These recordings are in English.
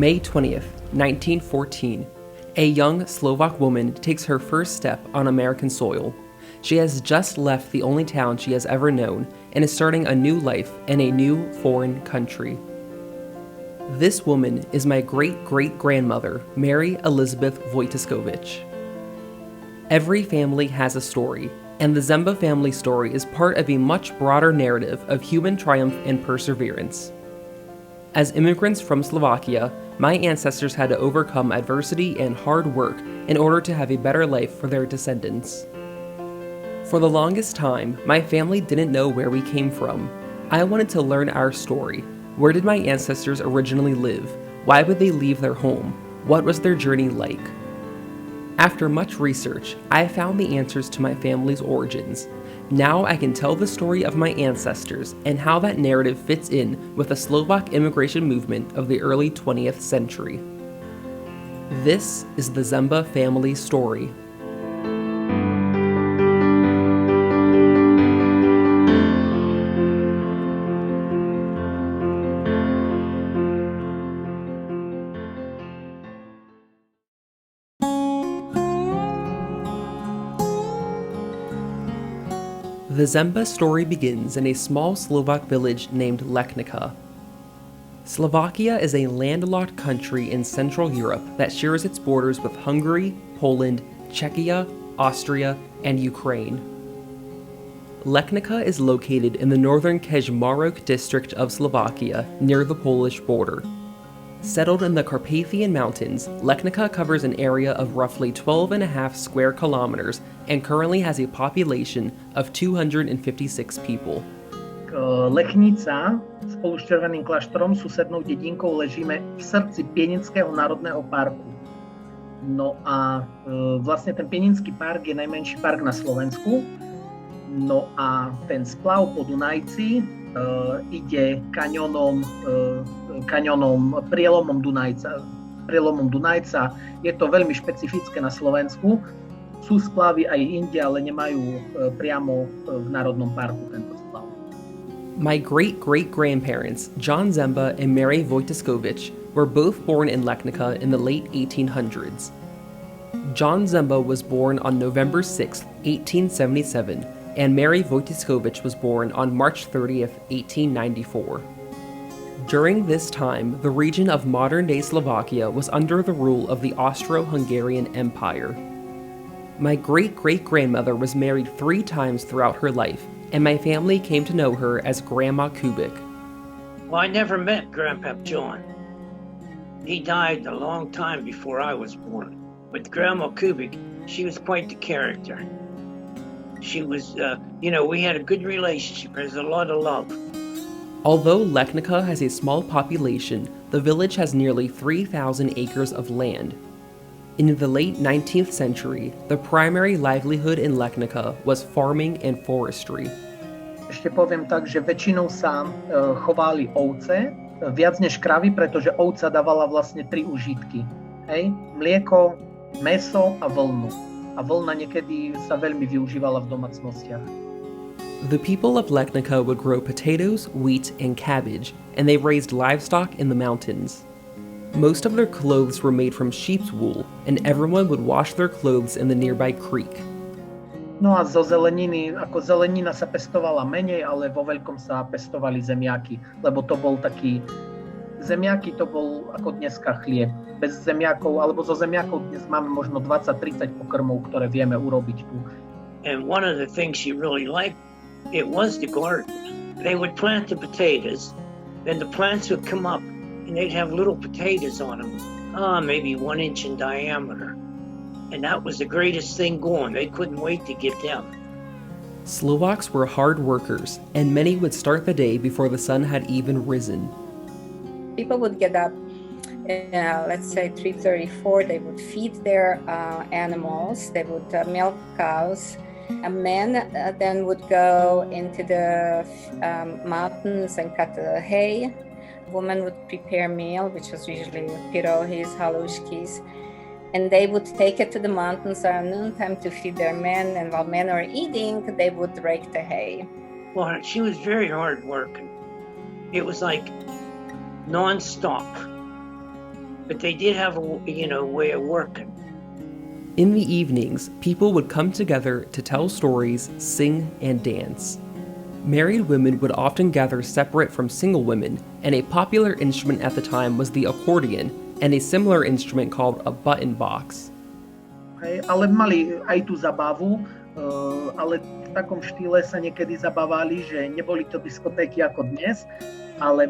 May 20th, 1914, a young Slovak woman takes her first step on American soil. She has just left the only town she has ever known and is starting a new life in a new foreign country. This woman is my great-great-grandmother, Mary Elizabeth Wojciechowicz. Every family has a story, and the Zemba family story is part of a much broader narrative of human triumph and perseverance. As immigrants from Slovakia, my ancestors had to overcome adversity and hard work in order to have a better life for their descendants. For the longest time, my family didn't know where we came from. I wanted to learn our story. Where did my ancestors originally live? Why would they leave their home? What was their journey like? After much research, I found the answers to my family's origins. Now I can tell the story of my ancestors and how that narrative fits in with the Slovak immigration movement of the early 20th century. This is the Zemba family story. The Zemba story begins in a small Slovak village named Lechnica. Slovakia is a landlocked country in Central Europe that shares its borders with Hungary, Poland, Czechia, Austria, and Ukraine. Lechnica is located in the northern Kežmarok district of Slovakia, near the Polish border. Settled in the Carpathian Mountains, Lechnica covers an area of roughly 12.5 square kilometers and currently has a population of 256 people. Lechnica spolu s Červeným kláštorom, susednou dedinkou, ležíme v srdci Pienického národného parku. No a vlastne ten Pienický park je najmenší park na Slovensku. No a ten splav po Dunajci ide kaňonom prielomom Dunajca. Je to veľmi špecifické na Slovensku. Sú splavy aj inde, ale nemajú priamo v Národnom parku tento splav. My great-great-grandparents, John Zemba and Mary Wojciechowicz, were both born in Lechnica in the late 1800s. John Zemba was born on November 6, 1877, and Mary Wojciechowicz was born on March 30th, 1894. During this time, the region of modern-day Slovakia was under the rule of the Austro-Hungarian Empire. My great-great-grandmother was married 3 times throughout her life, and my family came to know her as Grandma Kubik. Well, I never met Grandpa John. He died a long time before I was born. But Grandma Kubik, she was quite the character. She was, we had a good relationship. There's a lot of love. Although Lechnica has a small population, the village has nearly 3,000 acres of land. In the late 19th century, the primary livelihood in Lechnica was farming and forestry. Ešte poviem tak, že väčšinou sa chovali ovce, viac než kravy, pretože ovca dávala vlastne 3 užitky. Hej? Mlieko, mäso a vlnu. A vlna niekedy sa veľmi využívala v domácnostiach. The people of Lechnica would grow potatoes, wheat, and cabbage, and they raised livestock in the mountains. Most of their clothes were made from sheep's wool, and everyone would wash their clothes in the nearby creek. No a zo zeleniny, ako zelenina sa pestovala menej, ale vo veľkom sa pestovali zemiaky, lebo to bol taký... Zemiaky to bol ako dneska chlieb. Bez zemiakov, alebo zo zemiakov dnes máme možno 20-30 pokrmov, ktoré vieme urobiť tu. And one of the things she really liked, it was the garden. They would plant the potatoes, then the plants would come up and they'd have little potatoes on them, maybe 1 inch in diameter. And that was the greatest thing going. They couldn't wait to get them. Slovaks were hard workers, and many would start the day before the sun had even risen. People would get up, let's say 3:34, they would feed their animals, they would milk cows. A man then would go into the mountains and cut the hay. Woman would prepare meal, which was usually pyrohis, halushkis, and they would take it to the mountains around noontime to feed their men, and while men are eating, they would rake the hay. Well, she was very hard working. It was like non-stop. but they did have a way of working. In the evenings, people would come together to tell stories, sing, and dance. Married women would often gather separate from single women, and a popular instrument at the time was the accordion, and a similar instrument called a button box. Ale mali aj tú zabavu, ale v takom štýle sa niekedy zabávali, že neboli to diskotéky ako dnes, ale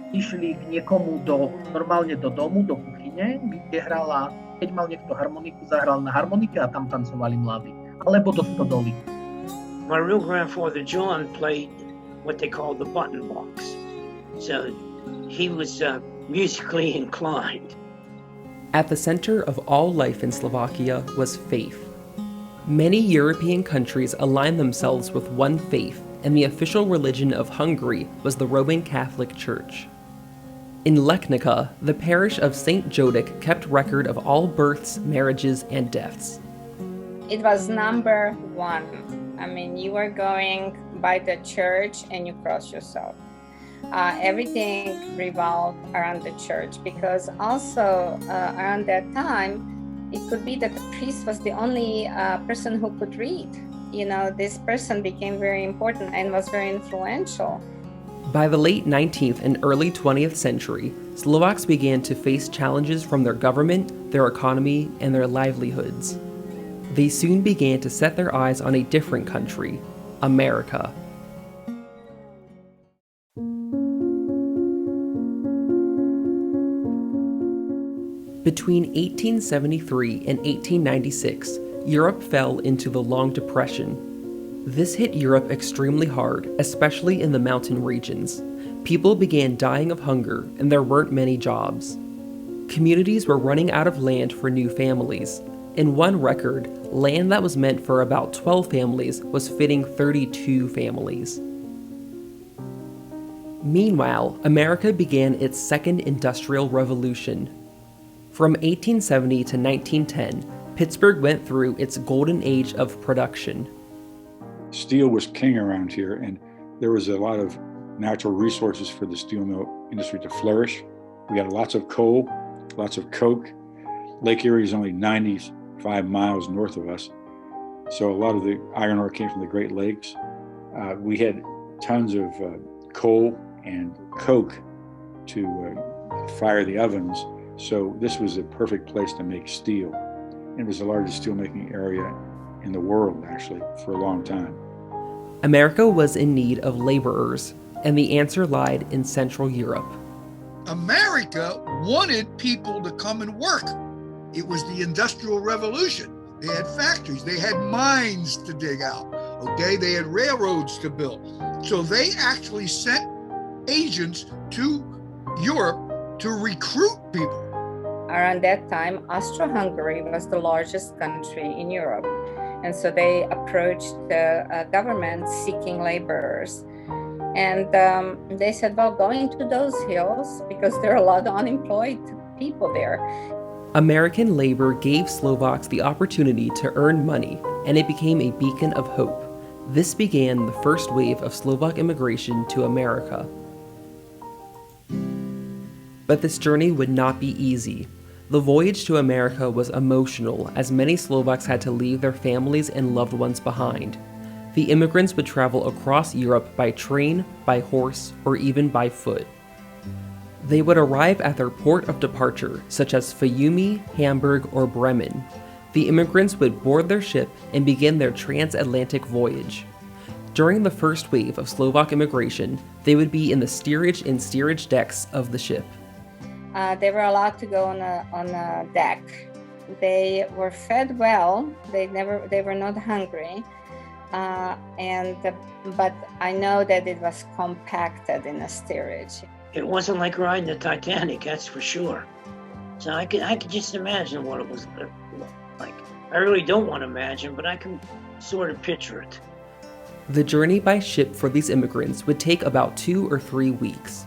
išli k niekomu normálne do domu, do kuchyne, kde hrala, keď mal niekto harmoniku, zahral na harmonike a tam tancovali mladí, alebo do stodoly. My real grandfather John played what they call the button box, so he was musically inclined. At the center of all life in Slovakia was faith. Many European countries aligned themselves with one faith, and the official religion of Hungary was the Roman Catholic Church. In Lechnica, the parish of St. Jodic kept record of all births, marriages, and deaths. It was number one. I mean, you were going by the church and you cross yourself. Everything revolved around the church, because also around that time, it could be that the priest was the only person who could read. This person became very important and was very influential. By the late 19th and early 20th century, Slovaks began to face challenges from their government, their economy, and their livelihoods. They soon began to set their eyes on a different country, America. Between 1873 and 1896, Europe fell into the Long Depression. This hit Europe extremely hard, especially in the mountain regions. People began dying of hunger, and there weren't many jobs. Communities were running out of land for new families. In one record, land that was meant for about 12 families was fitting 32 families. Meanwhile, America began its second industrial revolution. From 1870 to 1910, Pittsburgh went through its golden age of production. Steel was king around here, and there was a lot of natural resources for the steel mill industry to flourish. We got lots of coal, lots of coke. Lake Erie is only 95 miles north of us, so a lot of the iron ore came from the Great Lakes. We had tons of coal and coke to fire the ovens, so this was a perfect place to make steel. It was the largest steelmaking area in the world, actually, for a long time. America was in need of laborers, and the answer lied in Central Europe. America wanted people to come and work. It was the Industrial Revolution. They had factories, they had mines to dig out, okay? They had railroads to build. So they actually sent agents to Europe to recruit people. Around that time, Austro-Hungary was the largest country in Europe. And so they approached the government seeking laborers. And they said, well, go into those hills because there are a lot of unemployed people there. American labor gave Slovaks the opportunity to earn money, and it became a beacon of hope. This began the first wave of Slovak immigration to America. But this journey would not be easy. The voyage to America was emotional, as many Slovaks had to leave their families and loved ones behind. The immigrants would travel across Europe by train, by horse, or even by foot. They would arrive at their port of departure, such as Fiume, Hamburg, or Bremen. The immigrants would board their ship and begin their transatlantic voyage. During the first wave of Slovak immigration, they would be in the steerage and steerage decks of the ship. They were allowed to go on a deck. They were fed well. They were not hungry, but I know that it was compacted in a steerage. It wasn't like riding the Titanic, that's for sure. So I could just imagine what it was like. I really don't want to imagine, but I can sort of picture it. The journey by ship for these immigrants would take about 2 or 3 weeks.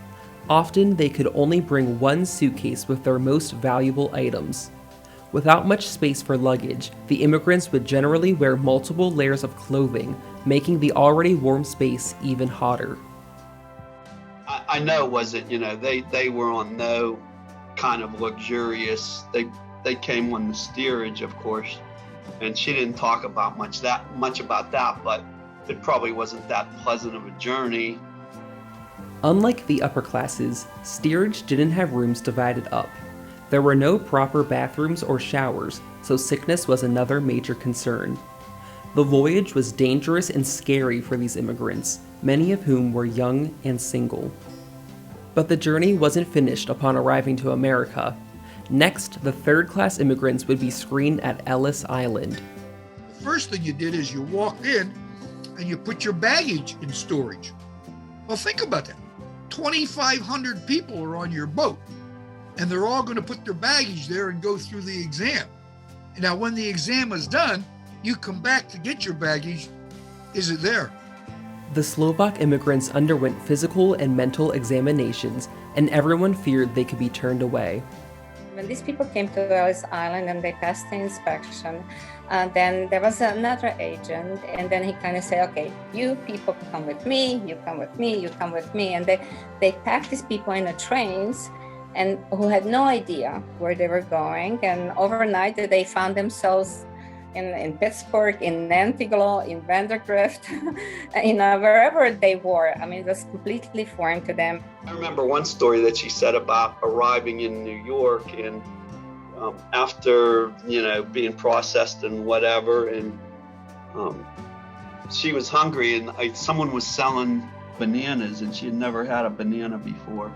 Often, they could only bring one suitcase with their most valuable items. Without much space for luggage, the immigrants would generally wear multiple layers of clothing, making the already warm space even hotter. I know was that, they were on no kind of luxurious. They came on the steerage, of course, and she didn't talk about much about that, but it probably wasn't that pleasant of a journey. Unlike the upper classes, steerage didn't have rooms divided up. There were no proper bathrooms or showers, so sickness was another major concern. The voyage was dangerous and scary for these immigrants, many of whom were young and single. But the journey wasn't finished upon arriving to America. Next, the third-class immigrants would be screened at Ellis Island. The first thing you did is you walked in and you put your baggage in storage. Well, think about that. 2,500 people are on your boat, and they're all going to put their baggage there and go through the exam. And now, when the exam is done, you come back to get your baggage. Is it there? The Slovak immigrants underwent physical and mental examinations, and everyone feared they could be turned away. When these people came to Ellis Island and they passed the inspection, then there was another agent, and then he kind of said, okay, you people come with me, you come with me, you come with me. And they packed these people in the trains and who had no idea where they were going. And overnight they found themselves in Pittsburgh, in Nantiglo, in Vandergrift, wherever they were. I mean, it was completely foreign to them. I remember one story that she said about arriving in New York and after, being processed and whatever, and she was hungry, and someone was selling bananas, and she had never had a banana before.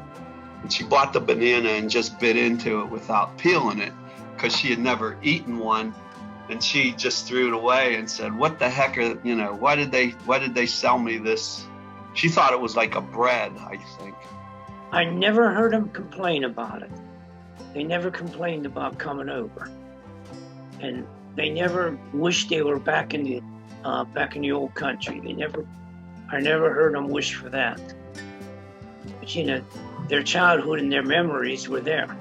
And she bought the banana and just bit into it without peeling it because she had never eaten one. And she just threw it away and said, what the heck are, why did they sell me this? She thought it was like a bread, I think. I never heard them complain about it. They never complained about coming over. And they never wished they were back in the old country. I never heard them wish for that. But their childhood and their memories were there.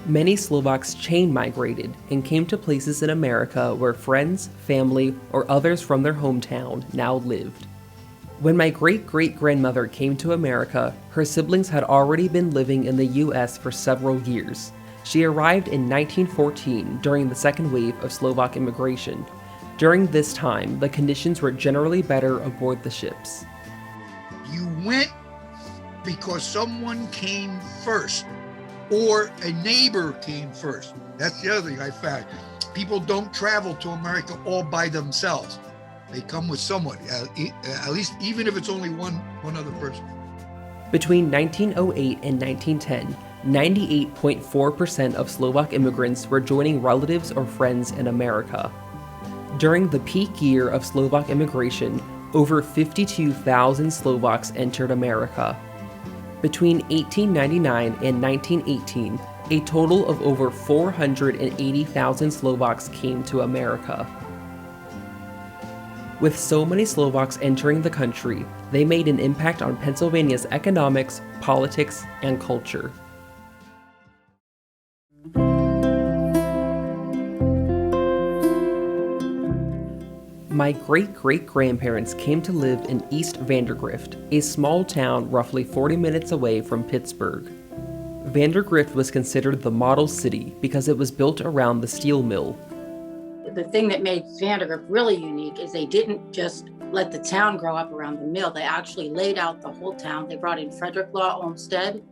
Many Slovaks chain migrated and came to places in America where friends, family, or others from their hometown now lived. When my great-great-grandmother came to America, her siblings had already been living in the U.S. for several years. She arrived in 1914 during the second wave of Slovak immigration. During this time, the conditions were generally better aboard the ships. You went because someone came first, or a neighbor came first. That's the other thing I found. People don't travel to America all by themselves. They come with someone, at least even if it's only one other person. Between 1908 and 1910, 98.4% of Slovak immigrants were joining relatives or friends in America. During the peak year of Slovak immigration, over 52,000 Slovaks entered America. Between 1899 and 1918, a total of over 480,000 Slovaks came to America. With so many Slovaks entering the country, they made an impact on Pennsylvania's economics, politics, and culture. My great-great-grandparents came to live in East Vandergrift, a small town roughly 40 minutes away from Pittsburgh. Vandergrift was considered the model city because it was built around the steel mill. The thing that made Vandergrift really unique is they didn't just let the town grow up around the mill. They actually laid out the whole town. They brought in Frederick Law Olmsted,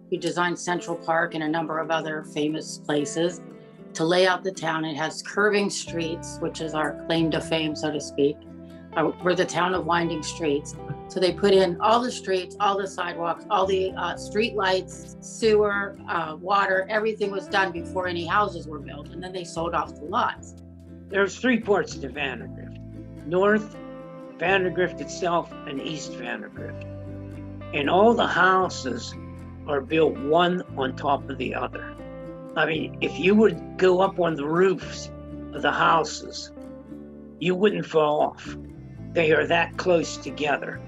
who designed Central Park and a number of other famous places, to lay out the town. It has curving streets, which is our claim to fame, so to speak. We're the town of winding streets. So they put in all the streets, all the sidewalks, all the street lights, sewer, water, everything was done before any houses were built. And then they sold off the lots. There's three parts to Vandergrift: North Vandergrift itself and East Vandergrift. And all the houses are built one on top of the other. I mean, if you would go up on the roofs of the houses, you wouldn't fall off. They are that close together.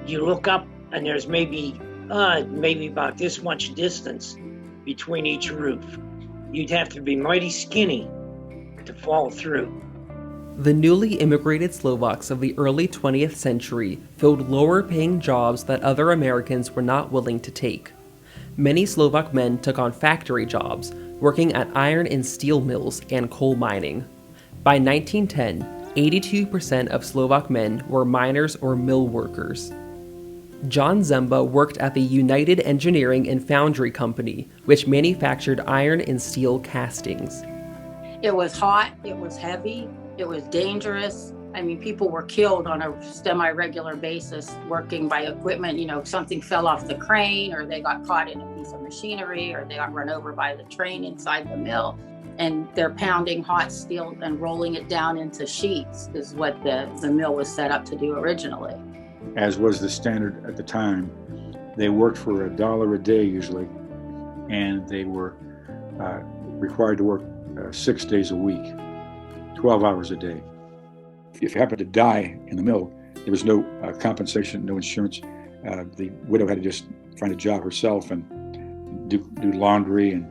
You look up and there's maybe about this much distance between each roof. You'd have to be mighty skinny to fall through. The newly immigrated Slovaks of the early 20th century filled lower-paying jobs that other Americans were not willing to take. Many Slovak men took on factory jobs, working at iron and steel mills and coal mining. By 1910, 82% of Slovak men were miners or mill workers. John Zemba worked at the United Engineering and Foundry Company, which manufactured iron and steel castings. It was hot, it was heavy, it was dangerous. I mean, people were killed on a semi-regular basis working by equipment. You know, something fell off the crane, or they got caught in a piece of machinery, or they got run over by the train inside the mill. And they're pounding hot steel and rolling it down into sheets is what the mill was set up to do originally. As was the standard at the time, they worked for $1 a day usually, and they were required to work 6 days a week, 12 hours a day. If you happened to die in the mill, there was no compensation, no insurance. The widow had to just find a job herself and do laundry and,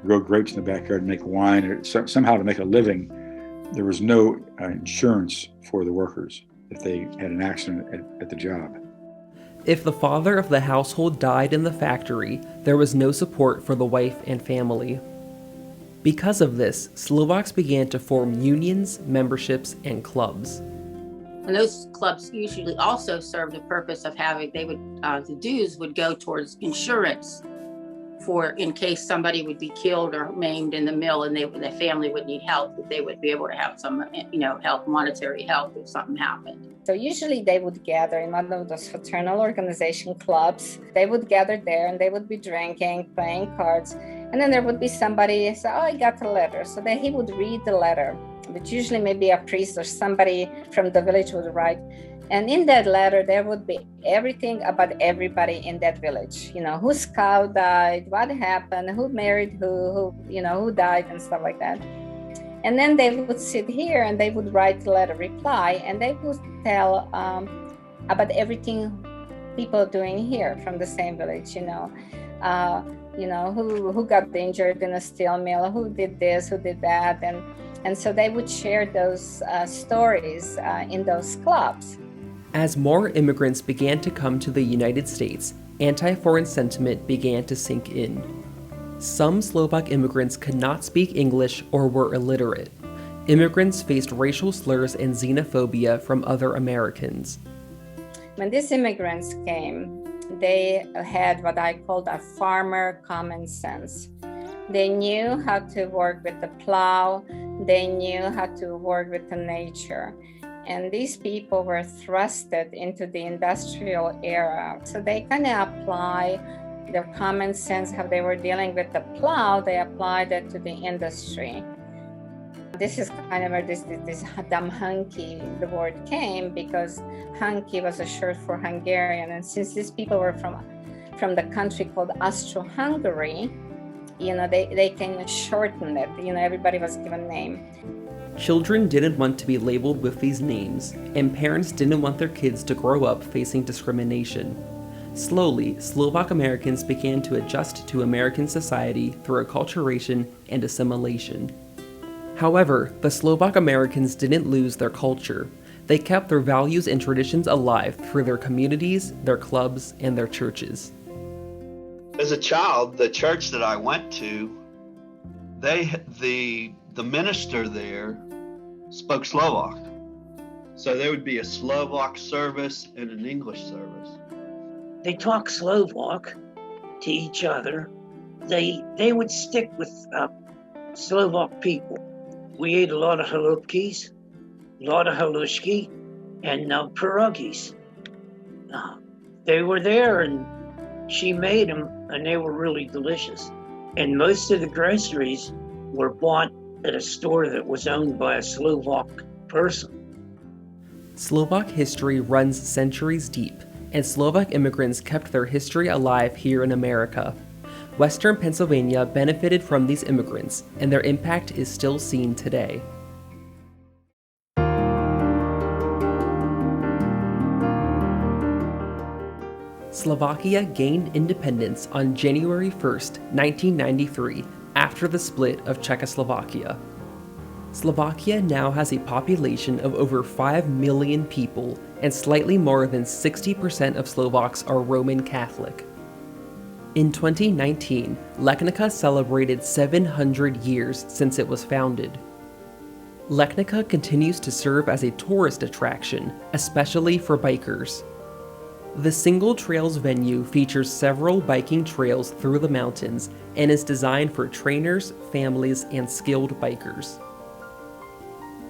grow grapes in the backyard and make wine, or somehow to make a living. There was no insurance for the workers if they had an accident at the job. If the father of the household died in the factory, there was no support for the wife and family. Because of this, Slovaks began to form unions, memberships, and clubs. And those clubs usually also served the purpose of the dues would go towards insurance for in case somebody would be killed or maimed in the mill and the family would need help, that they would be able to have some, help, monetary help if something happened. So usually they would gather in one of those fraternal organization clubs. They would gather there and they would be drinking, playing cards. And then there would be somebody who said, I got a letter. So then he would read the letter, which usually maybe a priest or somebody from the village would write. And in that letter, there would be everything about everybody in that village. Whose cow died, what happened, who married who died and stuff like that. And then they would sit here and they would write the letter reply, and they would tell about everything people are doing here from the same village, who got injured in a steel mill, who did this, who did that. And so they would share those stories in those clubs. As more immigrants began to come to the United States, anti-foreign sentiment began to sink in. Some Slovak immigrants could not speak English or were illiterate. Immigrants faced racial slurs and xenophobia from other Americans. When these immigrants came, they had what I called a farmer common sense. They knew how to work with the plow. They knew how to work with the nature. And these people were thrusted into the industrial era. So they kind of apply their common sense, how they were dealing with the plow, they applied it to the industry. This is kind of where this damhanki, the word came, because hanki was a short for Hungarian. And since these people were from the country called Austro-Hungary, they can shorten it. Everybody was given a name. Children didn't want to be labeled with these names, and parents didn't want their kids to grow up facing discrimination. Slowly, Slovak-Americans began to adjust to American society through acculturation and assimilation. However, the Slovak-Americans didn't lose their culture. They kept their values and traditions alive through their communities, their clubs, and their churches. As a child, the church that I went to, the minister there spoke Slovak. So there would be a Slovak service and an English service. They talk Slovak to each other. They would stick with Slovak people. We ate a lot of halupkis, a lot of halushki, and pierogies. They were there, and she made them, and they were really delicious. And most of the groceries were bought at a store that was owned by a Slovak person. Slovak history runs centuries deep, and Slovak immigrants kept their history alive here in America. Western Pennsylvania benefited from these immigrants, and their impact is still seen today. Slovakia gained independence on January 1st, 1993, after the split of Czechoslovakia. Slovakia now has a population of over 5 million people, and slightly more than 60% of Slovaks are Roman Catholic. In 2019, Lechnica celebrated 700 years since it was founded. Lechnica continues to serve as a tourist attraction, especially for bikers. The Single Trails venue features several biking trails through the mountains and is designed for trainers, families, and skilled bikers.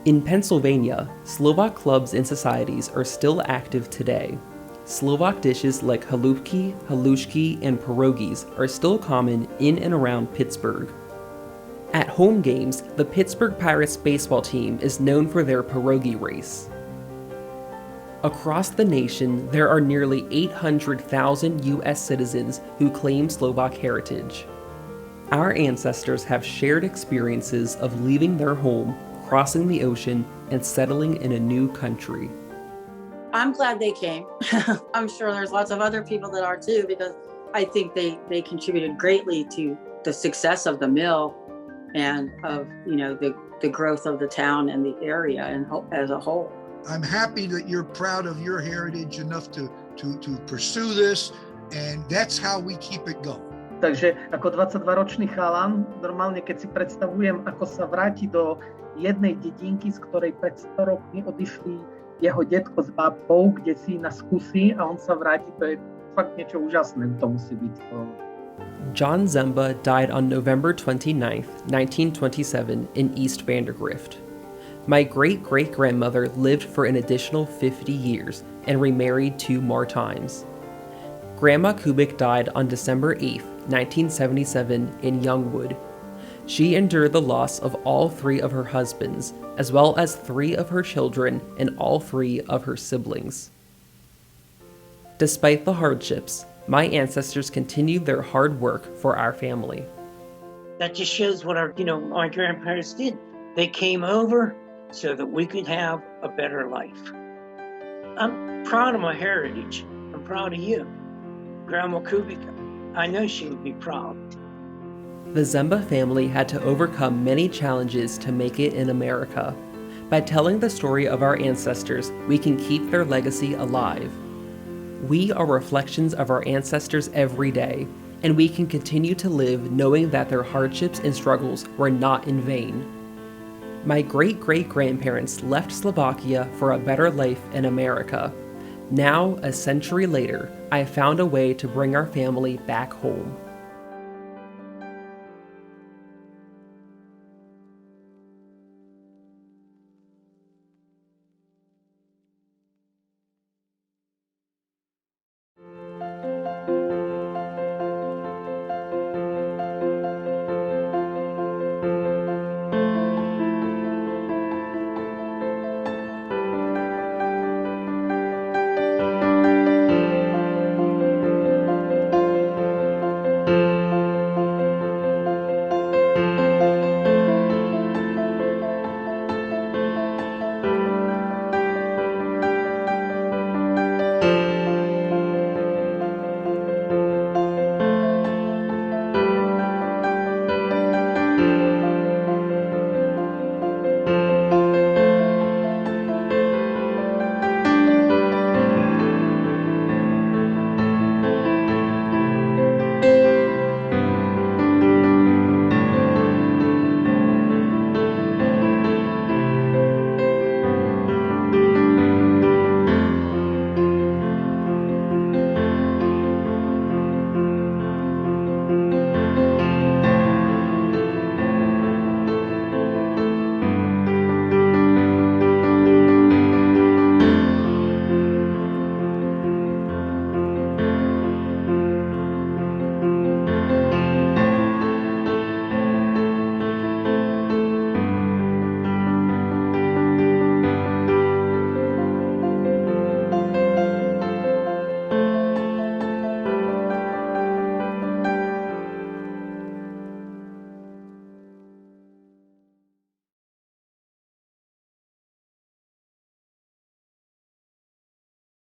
In Pennsylvania, Slovak clubs and societies are still active today. Slovak dishes like halupki, halushki, and pierogies are still common in and around Pittsburgh. At home games, the Pittsburgh Pirates baseball team is known for their pierogi race. Across the nation, there are nearly 800,000 U.S. citizens who claim Slovak heritage. Our ancestors have shared experiences of leaving their home, crossing the ocean, and settling in a new country. I'm glad they came. I'm sure there's lots of other people that are too, because I think they contributed greatly to the success of the mill and of, the growth of the town and the area and as a whole. I'm happy that you're proud of your heritage enough to pursue this, and that's how we keep it going. Takže ako 22-ročný chalan, normálne keď si predstavujem, ako sa vráti do jednej dedinky, z ktorej pred 100 rokmi odišli jeho detko s babkou, kde si na skúsi a on sa vráti, to je fakt niečo úžasné, to musí byť. John Zemba died on November 29, 1927 in East Vandergrift. My great-great-grandmother lived for an additional 50 years and remarried 2 more times. Grandma Kubik died on December 8, 1977 in Youngwood. She endured the loss of all 3 of her husbands, as well as 3 of her children and all 3 of her siblings. Despite the hardships, my ancestors continued their hard work for our family. That just shows what my grandparents did. They came over so that we could have a better life. I'm proud of my heritage. I'm proud of you. Grandma Kubik, I know she would be proud. The Zemba family had to overcome many challenges to make it in America. By telling the story of our ancestors, we can keep their legacy alive. We are reflections of our ancestors every day, and we can continue to live knowing that their hardships and struggles were not in vain. My great-great-grandparents left Slovakia for a better life in America. Now, a century later, I found a way to bring our family back home.